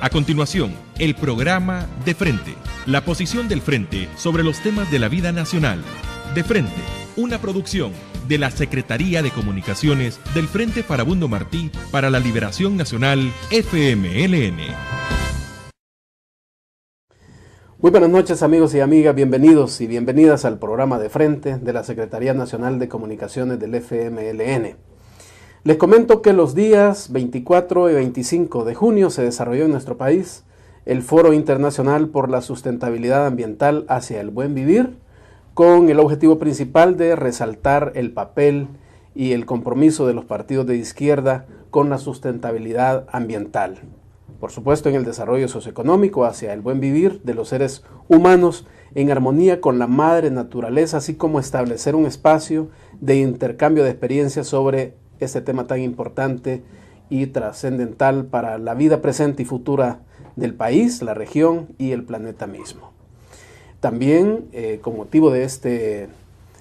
A continuación, el programa De Frente, la posición del Frente sobre los temas de la vida nacional. De Frente, una producción de la Secretaría de Comunicaciones del Frente Farabundo Martí para la Liberación Nacional, FMLN. Muy buenas noches, amigos y amigas, bienvenidos y bienvenidas al programa De Frente de la Secretaría Nacional de Comunicaciones del FMLN. Les comento que los días 24 y 25 de junio se desarrolló en nuestro país el Foro Internacional por la Sustentabilidad Ambiental hacia el Buen Vivir, con el objetivo principal de resaltar el papel y el compromiso de los partidos de izquierda con la sustentabilidad ambiental. Por supuesto, en el desarrollo socioeconómico hacia el buen vivir de los seres humanos en armonía con la madre naturaleza, así como establecer un espacio de intercambio de experiencias sobre este tema tan importante y trascendental para la vida presente y futura del país, la región y el planeta mismo. También, con motivo de este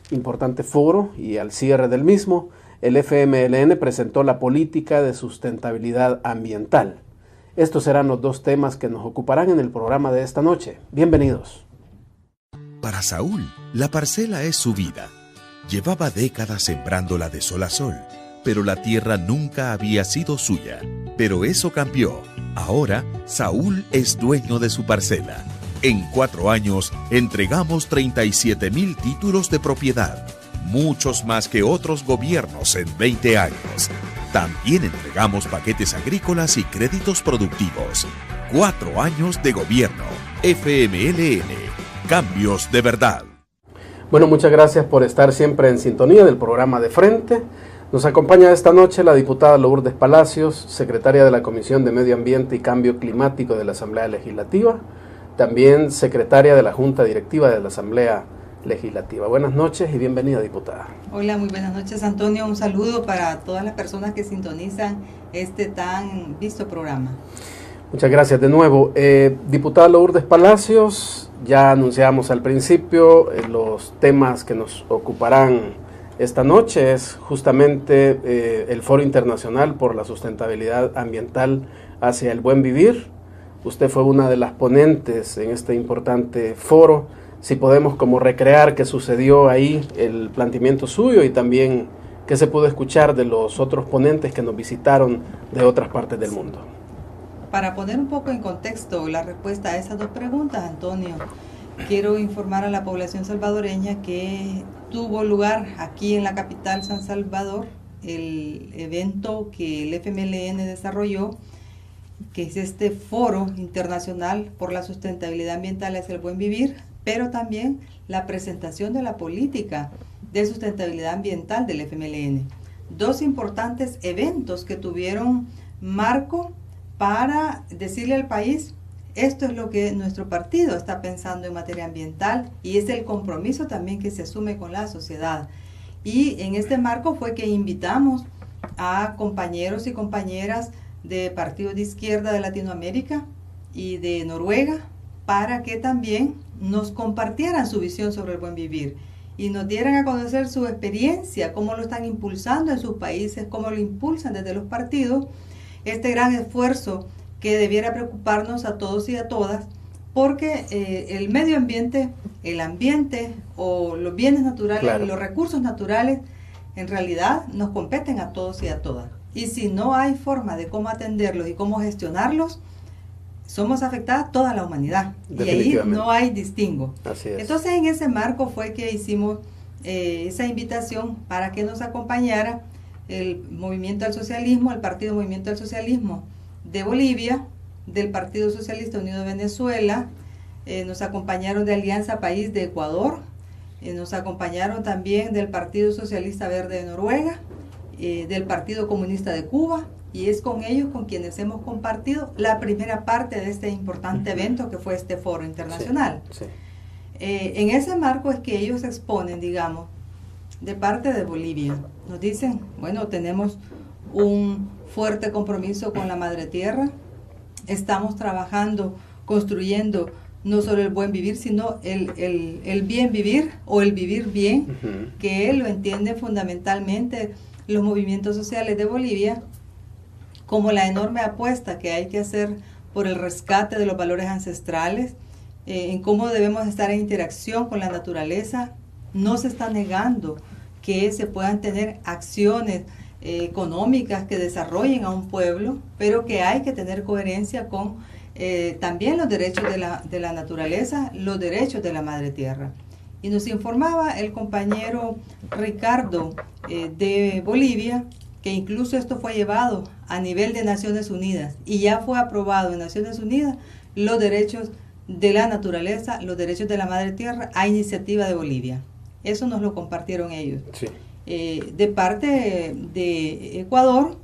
importante foro y al cierre del mismo, el FMLN presentó la política de sustentabilidad ambiental. Estos serán los dos temas que nos ocuparán en el programa de esta noche. Bienvenidos. Para Saúl, la parcela es su vida. Llevaba décadas sembrándola de sol a sol, pero la tierra nunca había sido suya. Pero eso cambió. Ahora, Saúl es dueño de su parcela. En 4 años, entregamos 37,000 títulos de propiedad, muchos más que otros gobiernos en 20 años. También entregamos paquetes agrícolas y créditos productivos. 4 años de gobierno. FMLN. Cambios de verdad. Bueno, muchas gracias por estar siempre en sintonía del programa De Frente. Nos acompaña esta noche la diputada Lourdes Palacios, secretaria de la Comisión de Medio Ambiente y Cambio Climático de la Asamblea Legislativa, también secretaria de la Junta Directiva de la Asamblea Legislativa. Buenas noches y bienvenida, diputada. Hola, muy buenas noches, Antonio. Un saludo para todas las personas que sintonizan este tan visto programa. Muchas gracias de nuevo. Diputada Lourdes Palacios, ya anunciamos al principio los temas que nos ocuparán esta noche. Es justamente el Foro Internacional por la Sustentabilidad Ambiental hacia el Buen Vivir. Usted fue una de las ponentes en este importante foro. Si podemos como recrear qué sucedió ahí, el planteamiento suyo y también qué se pudo escuchar de los otros ponentes que nos visitaron de otras partes del mundo. Para poner un poco en contexto la respuesta a esas dos preguntas, Antonio, quiero informar a la población salvadoreña que tuvo lugar aquí en la capital San Salvador el evento que el FMLN desarrolló, que es este Foro Internacional por la Sustentabilidad Ambiental hacia el Buen Vivir, pero también la presentación de la política de sustentabilidad ambiental del FMLN. Dos importantes eventos que tuvieron marco para decirle al país: esto es lo que nuestro partido está pensando en materia ambiental y es el compromiso también que se asume con la sociedad. Y en este marco fue que invitamos a compañeros y compañeras de partidos de izquierda de Latinoamérica y de Noruega para que también nos compartieran su visión sobre el buen vivir y nos dieran a conocer su experiencia, cómo lo están impulsando en sus países, cómo lo impulsan desde los partidos, este gran esfuerzo que debiera preocuparnos a todos y a todas, porque el medio ambiente, el ambiente o los bienes naturales, claro, y los recursos naturales en realidad nos competen a todos y a todas. Y si no hay forma de cómo atenderlos y cómo gestionarlos, somos afectadas toda la humanidad. Y ahí no hay distingo. Así es. Entonces, en ese marco fue que hicimos esa invitación para que nos acompañara el Movimiento al Socialismo, el Partido Movimiento al Socialismo de Bolivia, del Partido Socialista Unido de Venezuela, nos acompañaron de Alianza País de Ecuador, nos acompañaron también del Partido Socialista Verde de Noruega, del Partido Comunista de Cuba, y es con ellos con quienes hemos compartido la primera parte de este importante evento que fue este foro internacional. Sí, sí. En ese marco es que ellos exponen, digamos, de parte de Bolivia. Nos dicen, bueno, tenemos un fuerte compromiso con la Madre Tierra, estamos trabajando, construyendo no solo el buen vivir, sino el bien vivir o el vivir bien, que lo entienden fundamentalmente los movimientos sociales de Bolivia como la enorme apuesta que hay que hacer por el rescate de los valores ancestrales, en cómo debemos estar en interacción con la naturaleza. No se está negando que se puedan tener acciones económicas que desarrollen a un pueblo, pero que hay que tener coherencia con también los derechos de la naturaleza, los derechos de la madre tierra. Y nos informaba el compañero Ricardo de Bolivia que incluso esto fue llevado a nivel de Naciones Unidas y ya fue aprobado en Naciones Unidas los derechos de la naturaleza, los derechos de la madre tierra a iniciativa de Bolivia. Eso nos lo compartieron ellos. Sí. De parte de Ecuador,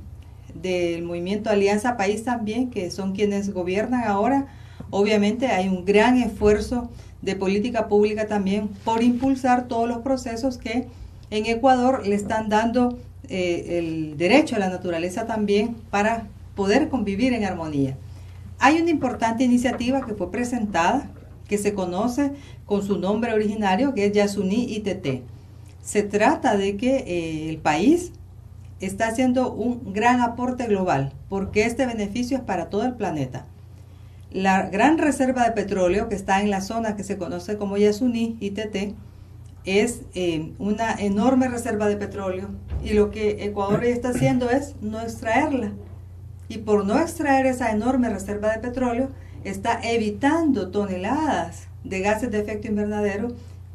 del movimiento Alianza País también, que son quienes gobiernan ahora, obviamente hay un gran esfuerzo de política pública también por impulsar todos los procesos que en Ecuador le están dando el derecho a la naturaleza también para poder convivir en armonía. Hay una importante iniciativa que fue presentada, que se conoce con su nombre originario, que es Yasuní ITT. Se trata de que el país está haciendo un gran aporte global, porque este beneficio es para todo el planeta. La gran reserva de petróleo que está en la zona que se conoce como Yasuní ITT es una enorme reserva de petróleo, y lo que Ecuador está haciendo es no extraerla. Y por no extraer esa enorme reserva de petróleo, está evitando toneladas de gases de efecto invernadero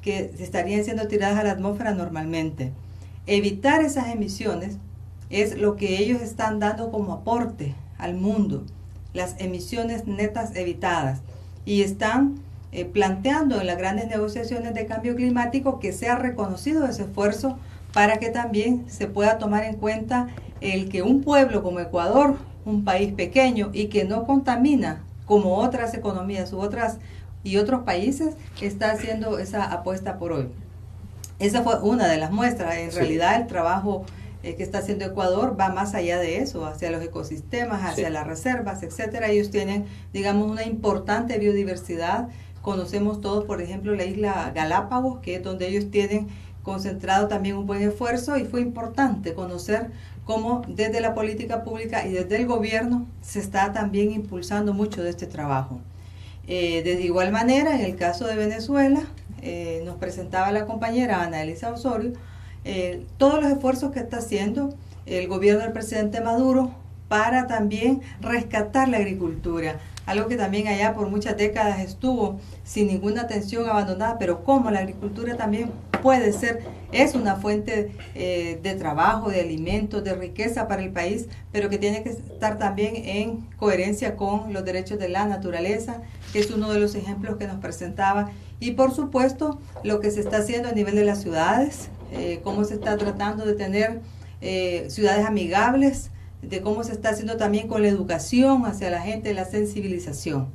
que estarían siendo tiradas a la atmósfera normalmente. Evitar esas emisiones es lo que ellos están dando como aporte al mundo, las emisiones netas evitadas, y están planteando en las grandes negociaciones de cambio climático que sea reconocido ese esfuerzo para que también se pueda tomar en cuenta el que un pueblo como Ecuador, un país pequeño y que no contamina como otras economías y otros países, está haciendo esa apuesta por hoy. Esa fue una de las muestras. En realidad el trabajo que está haciendo Ecuador va más allá de eso, hacia los ecosistemas, hacia las reservas, etcétera. Ellos tienen, digamos, una importante biodiversidad. Conocemos todos, por ejemplo, la isla Galápagos, que es donde ellos tienen concentrado también un buen esfuerzo, y fue importante conocer cómo desde la política pública y desde el gobierno se está también impulsando mucho de este trabajo. De igual manera, en el caso de Venezuela, nos presentaba la compañera Ana Elisa Osorio, todos los esfuerzos que está haciendo el gobierno del presidente Maduro para también rescatar la agricultura, algo que también allá por muchas décadas estuvo sin ninguna atención, abandonada, pero como la agricultura también puede ser, es una fuente de trabajo, de alimentos, de riqueza para el país, pero que tiene que estar también en coherencia con los derechos de la naturaleza, que es uno de los ejemplos que nos presentaba, y por supuesto lo que se está haciendo a nivel de las ciudades, cómo se está tratando de tener ciudades amigables, de cómo se está haciendo también con la educación hacia la gente, la sensibilización.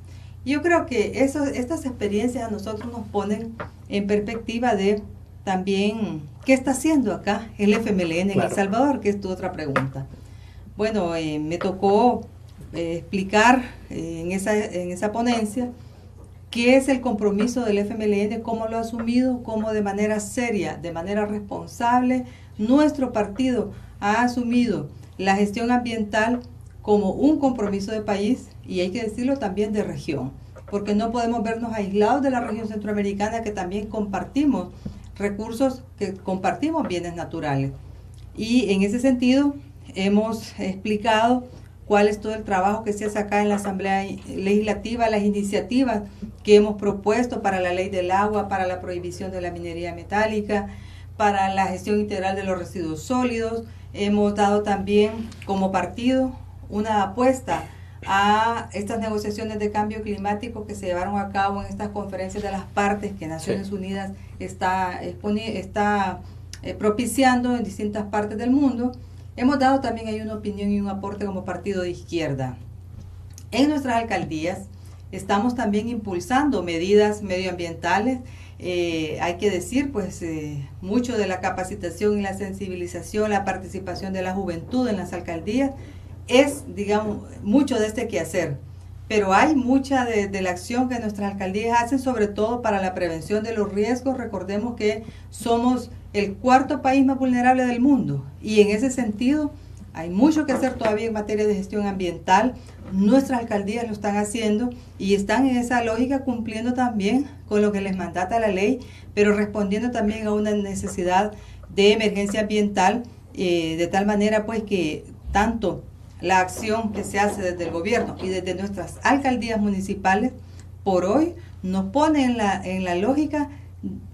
Yo creo que estas experiencias a nosotros nos ponen en perspectiva de también qué está haciendo acá el FMLN en El Salvador, que es tu otra pregunta. Bueno, me tocó explicar en esa ponencia qué es el compromiso del FMLN, cómo lo ha asumido, cómo de manera seria, de manera responsable, nuestro partido ha asumido la gestión ambiental como un compromiso de país, y hay que decirlo también de región, porque no podemos vernos aislados de la región centroamericana, que también compartimos recursos, que compartimos bienes naturales. Y en ese sentido hemos explicado cuál es todo el trabajo que se hace acá en la Asamblea Legislativa, las iniciativas que hemos propuesto para la ley del agua, para la prohibición de la minería metálica, para la gestión integral de los residuos sólidos. Hemos dado también como partido una apuesta a estas negociaciones de cambio climático que se llevaron a cabo en estas conferencias de las partes que Naciones Unidas está propiciando en distintas partes del mundo. Hemos dado también ahí una opinión y un aporte como partido de izquierda. En nuestras alcaldías estamos también impulsando medidas medioambientales. Hay que decir, pues, mucho de la capacitación y la sensibilización, la participación de la juventud en las alcaldías, es, digamos, mucho de este quehacer. Pero hay mucha de la acción que nuestras alcaldías hacen, sobre todo para la prevención de los riesgos. Recordemos que somos el cuarto país más vulnerable del mundo, y en ese sentido hay mucho que hacer todavía en materia de gestión ambiental, nuestras alcaldías lo están haciendo y están en esa lógica cumpliendo también con lo que les mandata la ley, pero respondiendo también a una necesidad de emergencia ambiental, de tal manera pues que tanto la acción que se hace desde el gobierno y desde nuestras alcaldías municipales por hoy nos pone en la lógica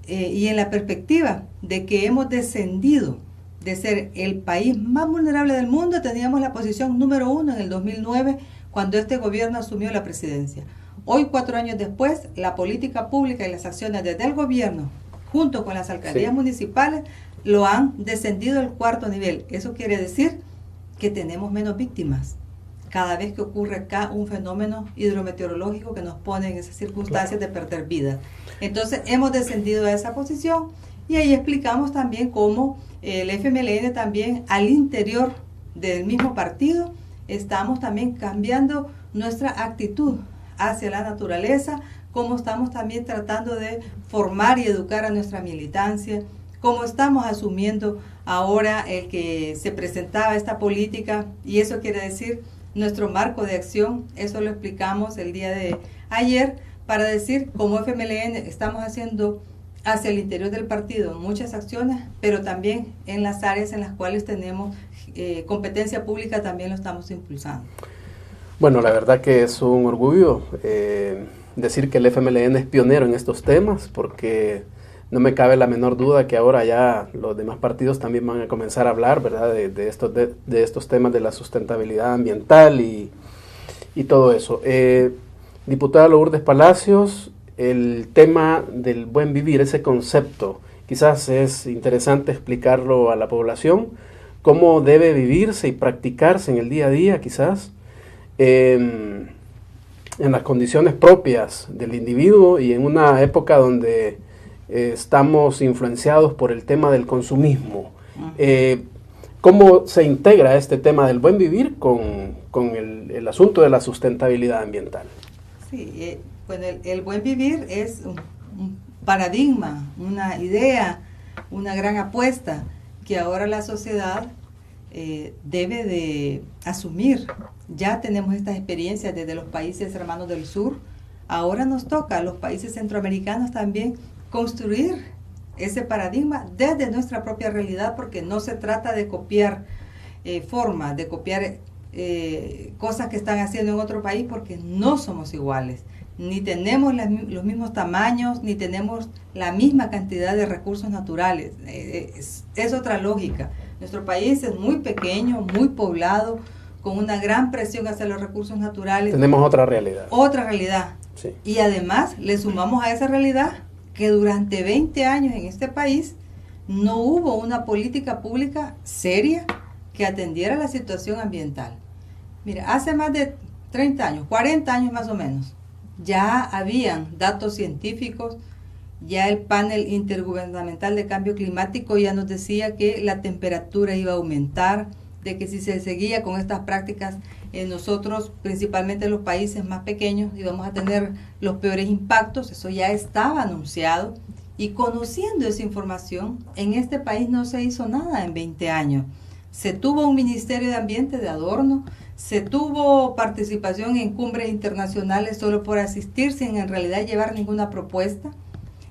y en la perspectiva de que hemos descendido de ser el país más vulnerable del mundo. Teníamos la posición número 1 en el 2009 cuando este gobierno asumió la presidencia. Hoy, 4 años después, la política pública y las acciones desde el gobierno junto con las alcaldías municipales lo han descendido al 4º nivel. Eso quiere decir que tenemos menos víctimas cada vez que ocurre acá un fenómeno hidrometeorológico que nos pone en esas circunstancias de perder vidas. Entonces hemos descendido a esa posición y ahí explicamos también cómo el FMLN también al interior del mismo partido estamos también cambiando nuestra actitud hacia la naturaleza, cómo estamos también tratando de formar y educar a nuestra militancia, cómo estamos asumiendo ahora el que se presentaba esta política, y eso quiere decir nuestro marco de acción. Eso lo explicamos el día de ayer para decir cómo FMLN estamos haciendo hacia el interior del partido muchas acciones, pero también en las áreas en las cuales tenemos competencia pública también lo estamos impulsando. Bueno, la verdad que es un orgullo decir que el FMLN es pionero en estos temas, porque no me cabe la menor duda que ahora ya los demás partidos también van a comenzar a hablar, ¿verdad?, de estos temas de la sustentabilidad ambiental y todo eso. Diputada Lourdes Palacios, el tema del buen vivir, ese concepto, quizás es interesante explicarlo a la población, cómo debe vivirse y practicarse en el día a día, quizás, en las condiciones propias del individuo y en una época donde estamos influenciados por el tema del consumismo. ¿Cómo se integra este tema del buen vivir con el asunto de la sustentabilidad ambiental? Sí, bueno, el buen vivir es un paradigma, una idea, una gran apuesta que ahora la sociedad debe de asumir. Ya tenemos estas experiencias desde los países hermanos del sur. Ahora nos toca a los países centroamericanos también construir ese paradigma desde nuestra propia realidad, porque no se trata de copiar formas, de copiar cosas que están haciendo en otro país, porque no somos iguales, ni tenemos los mismos tamaños, ni tenemos la misma cantidad de recursos naturales. Es otra lógica. Nuestro país es muy pequeño, muy poblado, con una gran presión hacia los recursos naturales. Tenemos otra realidad. Otra realidad. Sí. Y además le sumamos a esa realidad que durante 20 años en este país no hubo una política pública seria que atendiera la situación ambiental. Mira, hace más de 30 años, 40 años más o menos, ya habían datos científicos, ya el panel intergubernamental de cambio climático ya nos decía que la temperatura iba a aumentar, de que si se seguía con estas prácticas, nosotros, principalmente los países más pequeños, íbamos a tener los peores impactos. Eso ya estaba anunciado, y conociendo esa información, en este país no se hizo nada en 20 años. Se tuvo un Ministerio de Ambiente de adorno, se tuvo participación en cumbres internacionales solo por asistir, sin en realidad llevar ninguna propuesta.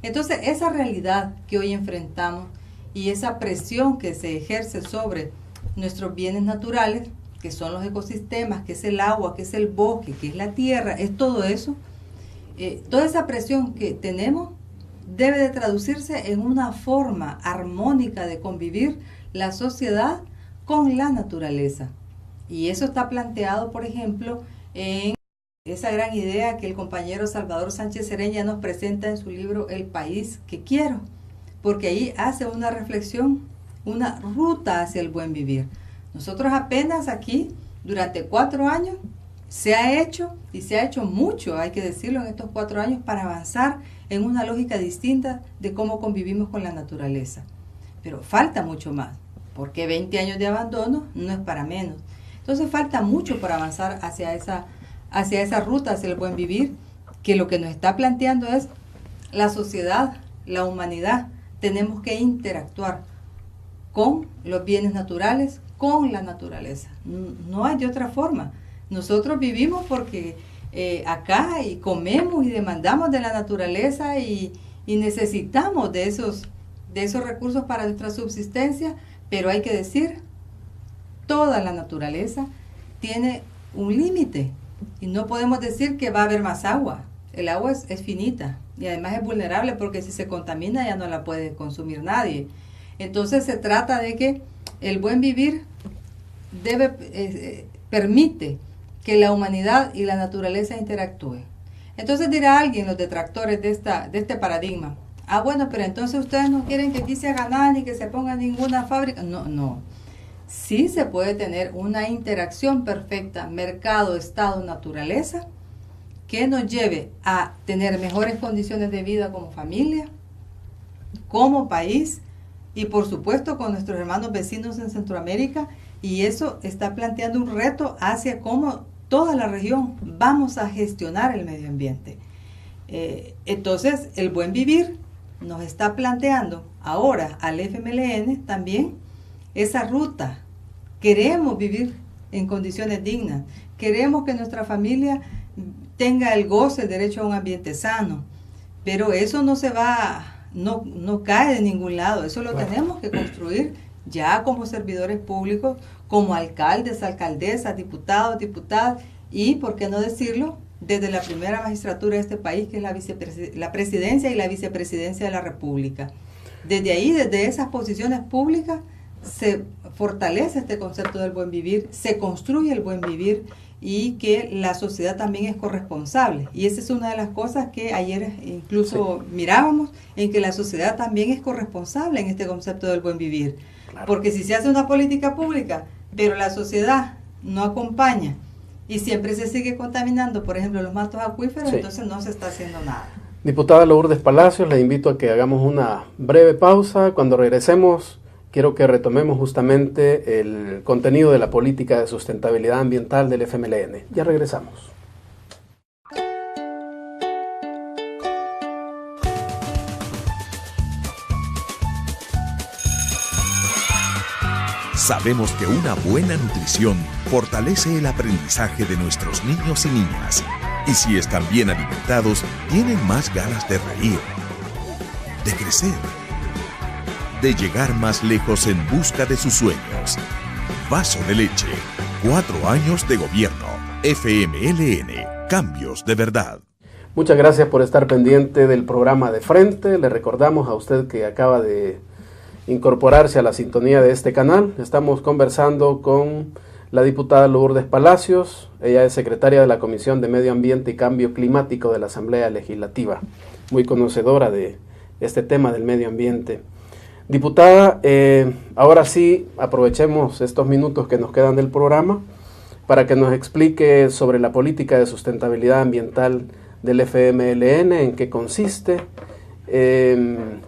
Entonces, esa realidad que hoy enfrentamos y esa presión que se ejerce sobre nuestros bienes naturales, que son los ecosistemas, que es el agua, que es el bosque, que es la tierra, es todo eso. Toda esa presión que tenemos debe de traducirse en una forma armónica de convivir la sociedad con la naturaleza. Y eso está planteado, por ejemplo, en esa gran idea que el compañero Salvador Sánchez Serén ya nos presenta en su libro El País que Quiero, porque ahí hace una reflexión, una ruta hacia el buen vivir. Nosotros apenas aquí, durante 4 años, se ha hecho, y se ha hecho mucho, hay que decirlo, en estos 4 años, para avanzar en una lógica distinta de cómo convivimos con la naturaleza. Pero falta mucho más, porque 20 años de abandono no es para menos. Entonces falta mucho para avanzar hacia esa ruta, hacia el buen vivir, que lo que nos está planteando es la sociedad, la humanidad. Tenemos que interactuar con los bienes naturales, con la naturaleza. No hay de otra forma. Nosotros vivimos porque acá y comemos y demandamos de la naturaleza y necesitamos de esos recursos para nuestra subsistencia, pero hay que decir, toda la naturaleza tiene un límite y no podemos decir que va a haber más agua. El agua es finita y además es vulnerable porque si se contamina ya no la puede consumir nadie. Entonces se trata de que el buen vivir permite que la humanidad y la naturaleza interactúen. Entonces dirá alguien, los detractores de este paradigma, bueno, pero entonces ustedes no quieren que aquí se haga nada ni que se ponga ninguna fábrica. No. Sí se puede tener una interacción perfecta, mercado, estado, naturaleza, que nos lleve a tener mejores condiciones de vida como familia, como país y por supuesto con nuestros hermanos vecinos en Centroamérica, y eso está planteando un reto hacia cómo toda la región vamos a gestionar el medio ambiente. Entonces, el buen vivir nos está planteando ahora al FMLN también esa ruta. Queremos vivir en condiciones dignas, queremos que nuestra familia tenga el goce, el derecho a un ambiente sano, pero eso no cae de ningún lado, eso lo tenemos que construir ya como servidores públicos, como alcaldes, alcaldesas, diputados, diputadas y, por qué no decirlo, desde la primera magistratura de este país, que es la presidencia y la vicepresidencia de la República. Desde ahí, desde esas posiciones públicas, se fortalece este concepto del buen vivir, se construye el buen vivir y que la sociedad también es corresponsable. Y esa es una de las cosas que ayer incluso mirábamos, en que la sociedad también es corresponsable en este concepto del buen vivir. Claro. Porque si se hace una política pública, pero la sociedad no acompaña y siempre se sigue contaminando, por ejemplo, los mantos acuíferos, entonces no se está haciendo nada. Diputada Lourdes Palacios, le invito a que hagamos una breve pausa. Cuando regresemos, quiero que retomemos justamente el contenido de la política de sustentabilidad ambiental del FMLN. Ya regresamos. Sabemos que una buena nutrición fortalece el aprendizaje de nuestros niños y niñas. Y si están bien alimentados, tienen más ganas de reír, de crecer, de llegar más lejos en busca de sus sueños. Vaso de leche. 4 años de gobierno. FMLN. Cambios de verdad. Muchas gracias por estar pendiente del programa De Frente. Le recordamos a usted que acaba de incorporarse a la sintonía de este canal. Estamos conversando con la diputada Lourdes Palacios. Ella es secretaria de la Comisión de Medio Ambiente y Cambio Climático de la Asamblea Legislativa. Muy conocedora de este tema del medio ambiente. Diputada, ahora sí aprovechemos estos minutos que nos quedan del programa para que nos explique sobre la política de sustentabilidad ambiental del FMLN, en qué consiste,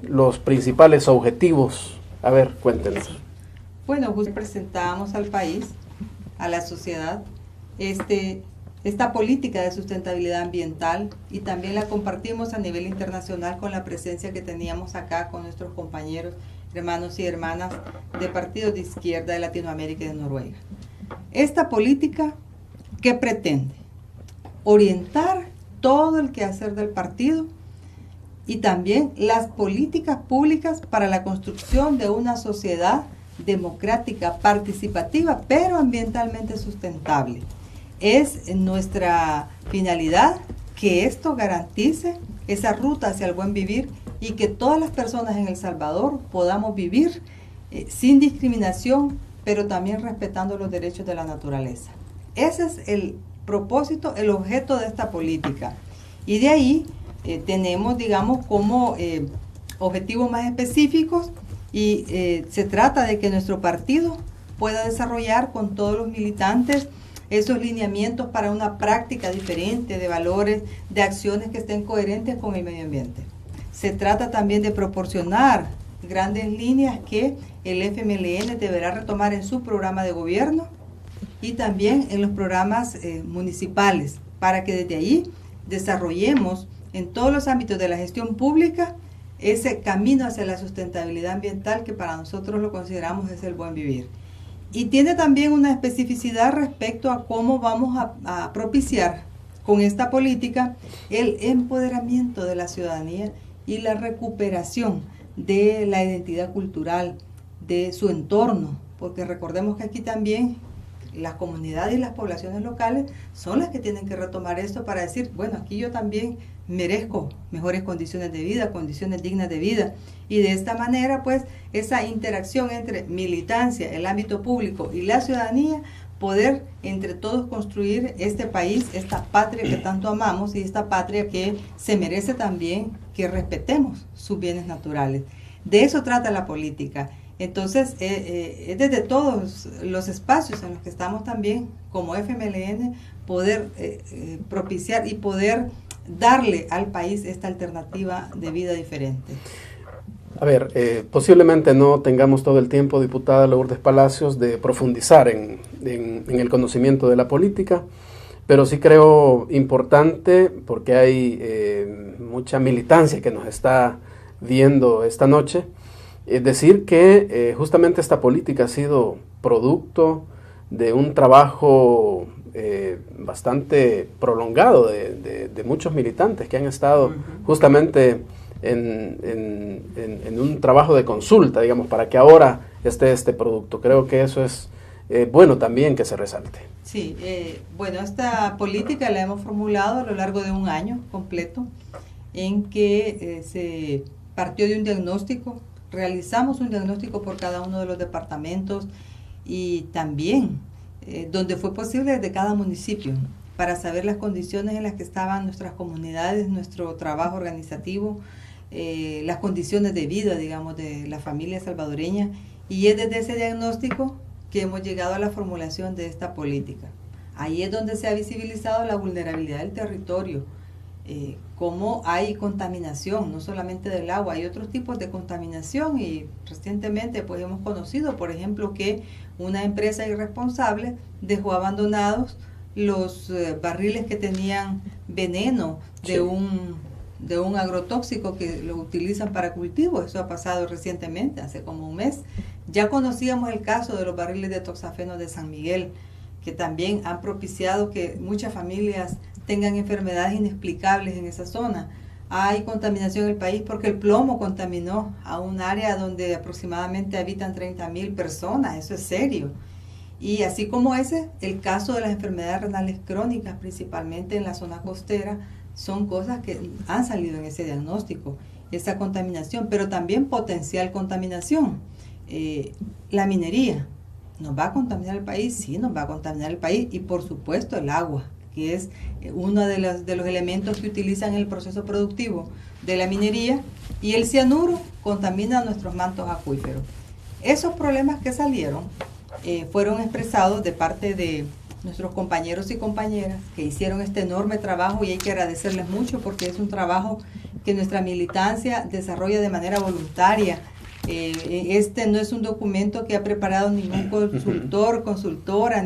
los principales objetivos. A ver, cuéntenos. Bueno, pues presentamos al país, a la sociedad, esta política de sustentabilidad ambiental y también la compartimos a nivel internacional con la presencia que teníamos acá con nuestros compañeros, hermanos y hermanas de partidos de izquierda de Latinoamérica y de Noruega. Esta política, ¿qué pretende? Orientar todo el quehacer del partido y también las políticas públicas para la construcción de una sociedad democrática, participativa, pero ambientalmente sustentable. Es nuestra finalidad que esto garantice esa ruta hacia el buen vivir y que todas las personas en El Salvador podamos vivir sin discriminación, pero también respetando los derechos de la naturaleza. Ese es el propósito, el objeto de esta política. Y de ahí tenemos, digamos, como objetivos más específicos y se trata de que nuestro partido pueda desarrollar con todos los militantes esos lineamientos para una práctica diferente de valores, de acciones que estén coherentes con el medio ambiente. Se trata también de proporcionar grandes líneas que el FMLN deberá retomar en su programa de gobierno y también en los programas municipales, para que desde ahí desarrollemos en todos los ámbitos de la gestión pública ese camino hacia la sustentabilidad ambiental que para nosotros lo consideramos es el buen vivir. Y tiene también una especificidad respecto a cómo vamos a propiciar con esta política el empoderamiento de la ciudadanía y la recuperación de la identidad cultural, de su entorno, porque recordemos que aquí también las comunidades y las poblaciones locales son las que tienen que retomar esto para decir, bueno, aquí yo también merezco mejores condiciones de vida, condiciones dignas de vida, y de esta manera pues esa interacción entre militancia, el ámbito público y la ciudadanía, poder entre todos construir este país, esta patria que tanto amamos y esta patria que se merece también que respetemos sus bienes naturales. De eso trata la política. Entonces, es desde todos los espacios en los que estamos también, como FMLN, poder propiciar y poder darle al país esta alternativa de vida diferente. A ver, posiblemente no tengamos todo el tiempo, diputada Lourdes Palacios, de profundizar en el conocimiento de la política, pero sí creo importante, porque hay mucha militancia que nos está viendo esta noche, decir que justamente esta política ha sido producto de un trabajo bastante prolongado de muchos militantes que han estado justamente en un trabajo de consulta, digamos, para que ahora esté este producto. Creo que eso es bueno también que se resalte. Sí, bueno, esta política la hemos formulado a lo largo de un año completo, en que se partió de un diagnóstico, realizamos un diagnóstico por cada uno de los departamentos y también donde fue posible de cada municipio, para saber las condiciones en las que estaban nuestras comunidades, nuestro trabajo organizativo, las condiciones de vida, digamos, de la familia salvadoreña, y es desde ese diagnóstico que hemos llegado a la formulación de esta política. Ahí es donde se ha visibilizado la vulnerabilidad del territorio, cómo hay contaminación, no solamente del agua, hay otros tipos de contaminación, y recientemente pues hemos conocido, por ejemplo, que una empresa irresponsable dejó abandonados los barriles que tenían veneno de un agrotóxico que lo utilizan para cultivo. Eso ha pasado recientemente, hace como un mes. Ya conocíamos el caso de los barriles de toxafeno de San Miguel, que también han propiciado que muchas familias tengan enfermedades inexplicables en esa zona. Hay contaminación en el país porque el plomo contaminó a un área donde aproximadamente habitan 30,000 personas. Eso es serio. Y así como ese, el caso de las enfermedades renales crónicas, principalmente en la zona costera, son cosas que han salido en ese diagnóstico, esa contaminación, pero también potencial contaminación. La minería, ¿nos va a contaminar el país? Sí, nos va a contaminar el país, y por supuesto el agua, que es uno de los elementos que utilizan en el proceso productivo de la minería, y el cianuro contamina nuestros mantos acuíferos. Esos problemas que salieron fueron expresados de parte de nuestros compañeros y compañeras que hicieron este enorme trabajo, y hay que agradecerles mucho porque es un trabajo que nuestra militancia desarrolla de manera voluntaria. Este no es un documento que ha preparado ningún consultor, consultora,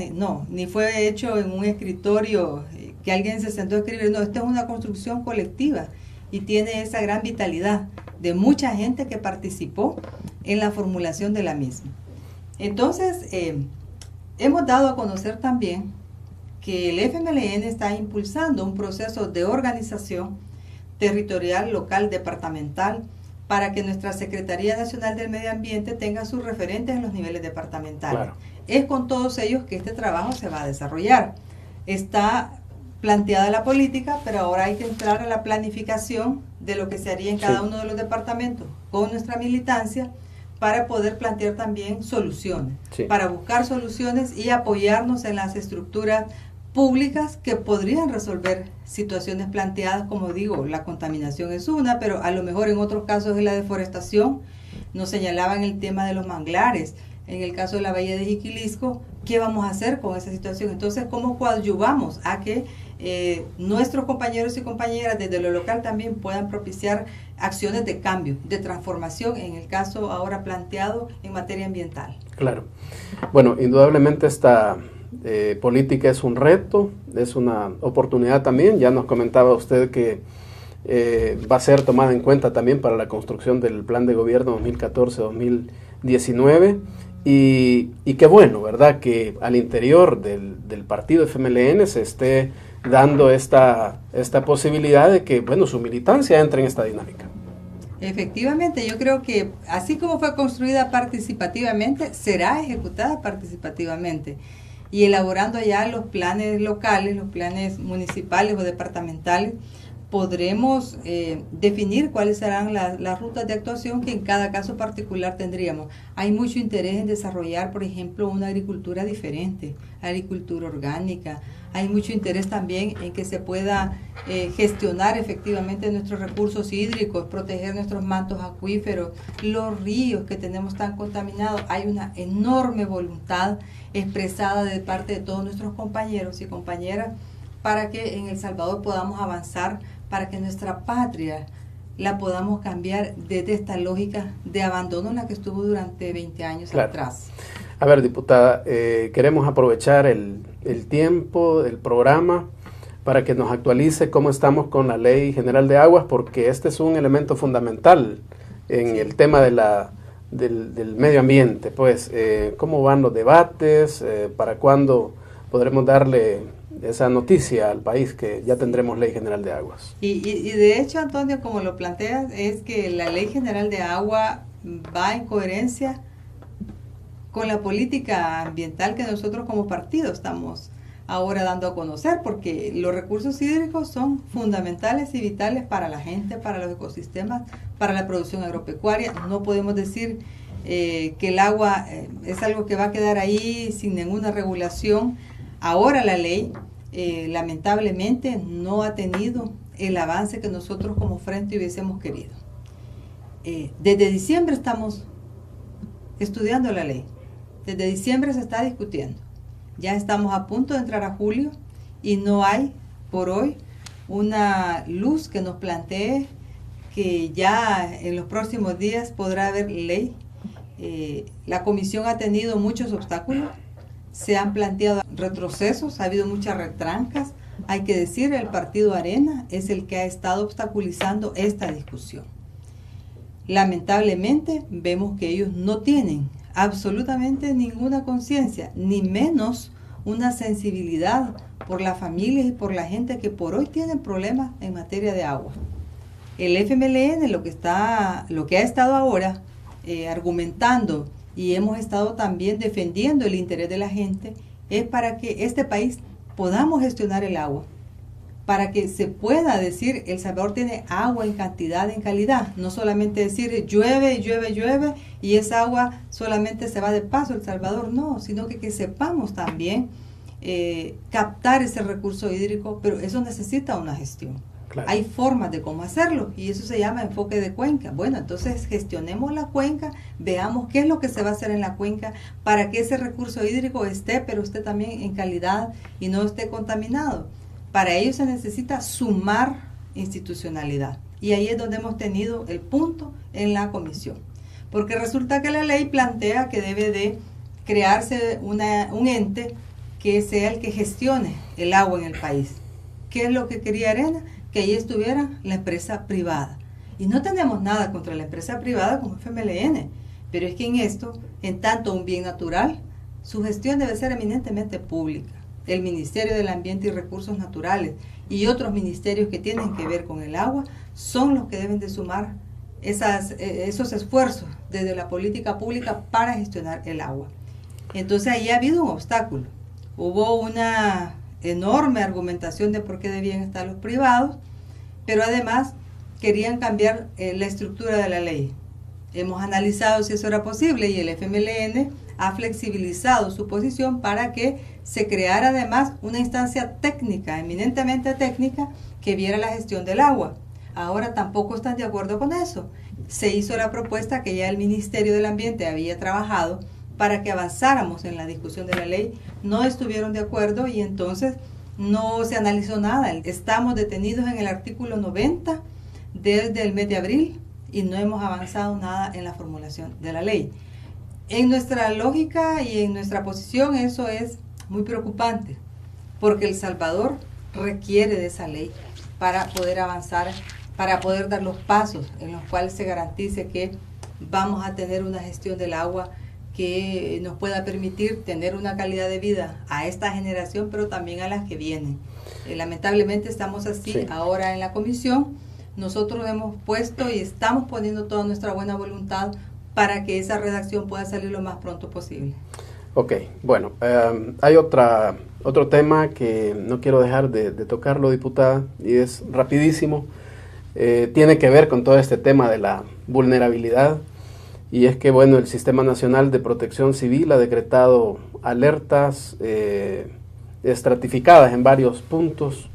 ni fue hecho en un escritorio que alguien se sentó a escribir. No, esta es una construcción colectiva y tiene esa gran vitalidad de mucha gente que participó en la formulación de la misma. Entonces, hemos dado a conocer también que el FMLN está impulsando un proceso de organización territorial, local, departamental, para que nuestra Secretaría Nacional del Medio Ambiente tenga sus referentes en los niveles departamentales. Claro. Es con todos ellos que este trabajo se va a desarrollar. Está planteada la política, pero ahora hay que entrar a la planificación de lo que se haría en cada uno de los departamentos con nuestra militancia, para poder plantear también soluciones, para buscar soluciones y apoyarnos en las estructuras públicas que podrían resolver situaciones planteadas. Como digo, la contaminación es una, pero a lo mejor en otros casos de la deforestación. Nos señalaban el tema de los manglares, en el caso de la bahía de Jiquilisco, ¿qué vamos a hacer con esa situación? Entonces, ¿cómo coadyuvamos a que nuestros compañeros y compañeras desde lo local también puedan propiciar acciones de cambio, de transformación, en el caso ahora planteado en materia ambiental? Claro. Bueno, indudablemente esta política es un reto, es una oportunidad también. Ya nos comentaba usted que va a ser tomada en cuenta también para la construcción del Plan de Gobierno 2014-2019, Y qué bueno, ¿verdad?, que al interior del partido FMLN se esté dando esta posibilidad de que, bueno, su militancia entre en esta dinámica. Efectivamente, yo creo que así como fue construida participativamente, será ejecutada participativamente. Y elaborando ya los planes locales, los planes municipales o departamentales, podremos definir cuáles serán las rutas de actuación que en cada caso particular tendríamos. Hay mucho interés en desarrollar, por ejemplo, una agricultura diferente, agricultura orgánica. Hay mucho interés también en que se pueda gestionar efectivamente nuestros recursos hídricos, proteger nuestros mantos acuíferos, los ríos que tenemos tan contaminados. Hay una enorme voluntad expresada de parte de todos nuestros compañeros y compañeras para que en El Salvador podamos avanzar, para que nuestra patria la podamos cambiar desde esta lógica de abandono en la que estuvo durante 20 años atrás. A ver, diputada, queremos aprovechar el tiempo del programa para que nos actualice cómo estamos con la Ley General de Aguas, porque este es un elemento fundamental en el tema del medio ambiente. Pues, ¿cómo van los debates? ¿Para cuándo podremos darle esa noticia al país que ya tendremos Ley General de Aguas? Y de hecho, Antonio, como lo planteas, es que la Ley General de Agua va en coherencia con la política ambiental que nosotros como partido estamos ahora dando a conocer, porque los recursos hídricos son fundamentales y vitales para la gente, para los ecosistemas, para la producción agropecuaria. No podemos decir que el agua es algo que va a quedar ahí sin ninguna regulación. Ahora la ley lamentablemente no ha tenido el avance que nosotros como frente hubiésemos querido. Desde diciembre estamos estudiando la ley. Desde diciembre se está discutiendo. Ya estamos a punto de entrar a julio y no hay por hoy una luz que nos plantee que ya en los próximos días podrá haber ley. La comisión ha tenido muchos obstáculos, se han planteado retrocesos, ha habido muchas retrancas. Hay que decir, el partido Arena es el que ha estado obstaculizando esta discusión. Lamentablemente vemos que ellos no tienen absolutamente ninguna conciencia, ni menos una sensibilidad por las familias y por la gente que por hoy tienen problemas en materia de agua. El FMLN lo que ha estado ahora argumentando y hemos estado también defendiendo el interés de la gente es para que este país podamos gestionar el agua, para que se pueda decir El Salvador tiene agua en cantidad, en calidad, no solamente decir llueve, llueve, llueve y esa agua solamente se va de paso El Salvador, no, sino que sepamos también captar ese recurso hídrico, pero eso necesita una gestión. Claro. Hay formas de cómo hacerlo y eso se llama enfoque de cuenca. Bueno, entonces gestionemos la cuenca, veamos qué es lo que se va a hacer en la cuenca para que ese recurso hídrico esté, pero esté también en calidad y no esté contaminado. Para ello se necesita sumar institucionalidad y ahí es donde hemos tenido el punto en la comisión. Porque resulta que la ley plantea que debe de crearse un ente que sea el que gestione el agua en el país. ¿Qué es lo que quería Arena? Que ahí estuviera la empresa privada. Y no tenemos nada contra la empresa privada como FMLN, pero es que en esto, en tanto un bien natural, su gestión debe ser eminentemente pública. El Ministerio del Ambiente y Recursos Naturales y otros ministerios que tienen que ver con el agua son los que deben de sumar esos esfuerzos desde la política pública para gestionar el agua. Entonces ahí ha habido un obstáculo. Hubo una enorme argumentación de por qué debían estar los privados, pero además querían cambiar la estructura de la ley. Hemos analizado si eso era posible y el FMLN ha flexibilizado su posición para que se creara además una instancia técnica, eminentemente técnica, que viera la gestión del agua. Ahora tampoco están de acuerdo con eso. Se hizo la propuesta que ya el Ministerio del Ambiente había trabajado para que avanzáramos en la discusión de la ley. No estuvieron de acuerdo y entonces no se analizó nada. Estamos detenidos en el artículo 90 desde el mes de abril y no hemos avanzado nada en la formulación de la ley. En nuestra lógica y en nuestra posición eso es muy preocupante, porque El Salvador requiere de esa ley para poder avanzar, para poder dar los pasos en los cuales se garantice que vamos a tener una gestión del agua que nos pueda permitir tener una calidad de vida a esta generación, pero también a las que vienen. Lamentablemente estamos así ahora en la comisión. Nosotros hemos puesto y estamos poniendo toda nuestra buena voluntad para que esa redacción pueda salir lo más pronto posible. Ok, bueno, hay otro tema que no quiero dejar de tocarlo, diputada, y es rapidísimo. Tiene que ver con todo este tema de la vulnerabilidad, y es que, bueno, el Sistema Nacional de Protección Civil ha decretado alertas estratificadas en varios puntos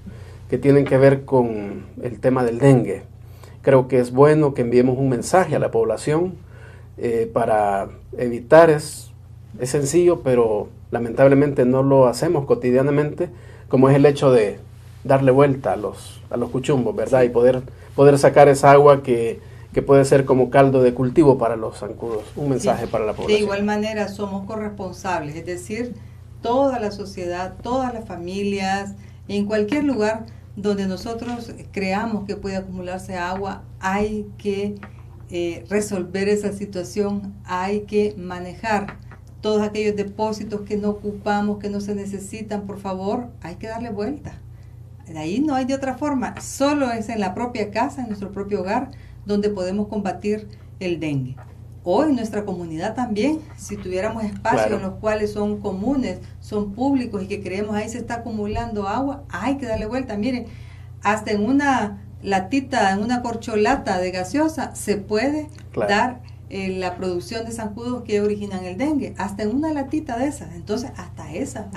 que tienen que ver con el tema del dengue. Creo que es bueno que enviemos un mensaje a la población para evitar, es sencillo, pero lamentablemente no lo hacemos cotidianamente, como es el hecho de darle vuelta a los cuchumbos, ¿verdad? Y poder sacar esa agua que puede ser como caldo de cultivo para los zancudos. Un mensaje para la población. De igual manera somos corresponsables, es decir, toda la sociedad, todas las familias, en cualquier lugar donde nosotros creamos que puede acumularse agua, hay que resolver esa situación, hay que manejar todos aquellos depósitos que no ocupamos, que no se necesitan, por favor, hay que darle vuelta. De ahí no hay de otra forma, solo es en la propia casa, en nuestro propio hogar, donde podemos combatir el dengue. O en nuestra comunidad también, si tuviéramos espacios en los cuales son comunes, son públicos y que creemos ahí se está acumulando agua, hay que darle vuelta. Miren, hasta en una latita, en una corcholata de gaseosa, se puede dar la producción de zancudos que originan el dengue, hasta en una latita de esas. Entonces, hasta esa,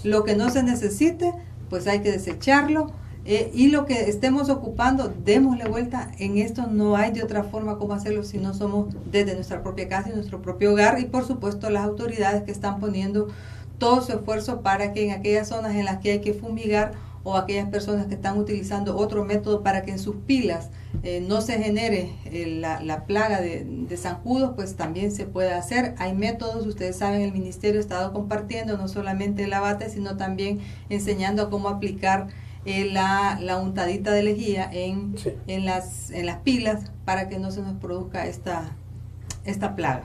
lo que no se necesite, pues hay que desecharlo. Y lo que estemos ocupando, démosle vuelta. En esto no hay de otra forma como hacerlo si no somos desde nuestra propia casa y nuestro propio hogar, y por supuesto las autoridades que están poniendo todo su esfuerzo para que en aquellas zonas en las que hay que fumigar, o aquellas personas que están utilizando otro método para que en sus pilas no se genere la plaga de zancudos, pues también se puede hacer. Hay métodos, ustedes saben, el ministerio ha estado compartiendo no solamente el abate, sino también enseñando a cómo aplicar la untadita de lejía en las pilas para que no se nos produzca esta plaga.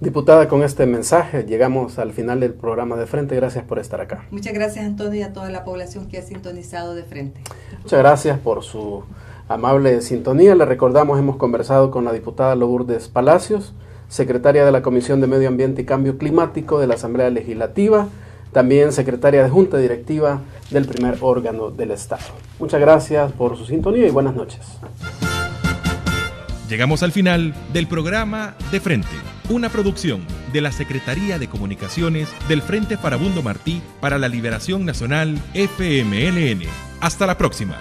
Diputada, con este mensaje llegamos al final del programa De Frente. Gracias por estar acá. Muchas gracias, Antonio, y a toda la población que ha sintonizado De Frente. Muchas gracias por su amable sintonía. Le recordamos, hemos conversado con la diputada Lourdes Palacios, secretaria de la Comisión de Medio Ambiente y Cambio Climático de la Asamblea Legislativa, también secretaria de Junta Directiva del primer órgano del Estado. Muchas gracias por su sintonía y buenas noches. Llegamos al final del programa De Frente, una producción de la Secretaría de Comunicaciones del Frente Farabundo Martí para la Liberación Nacional FMLN. Hasta la próxima.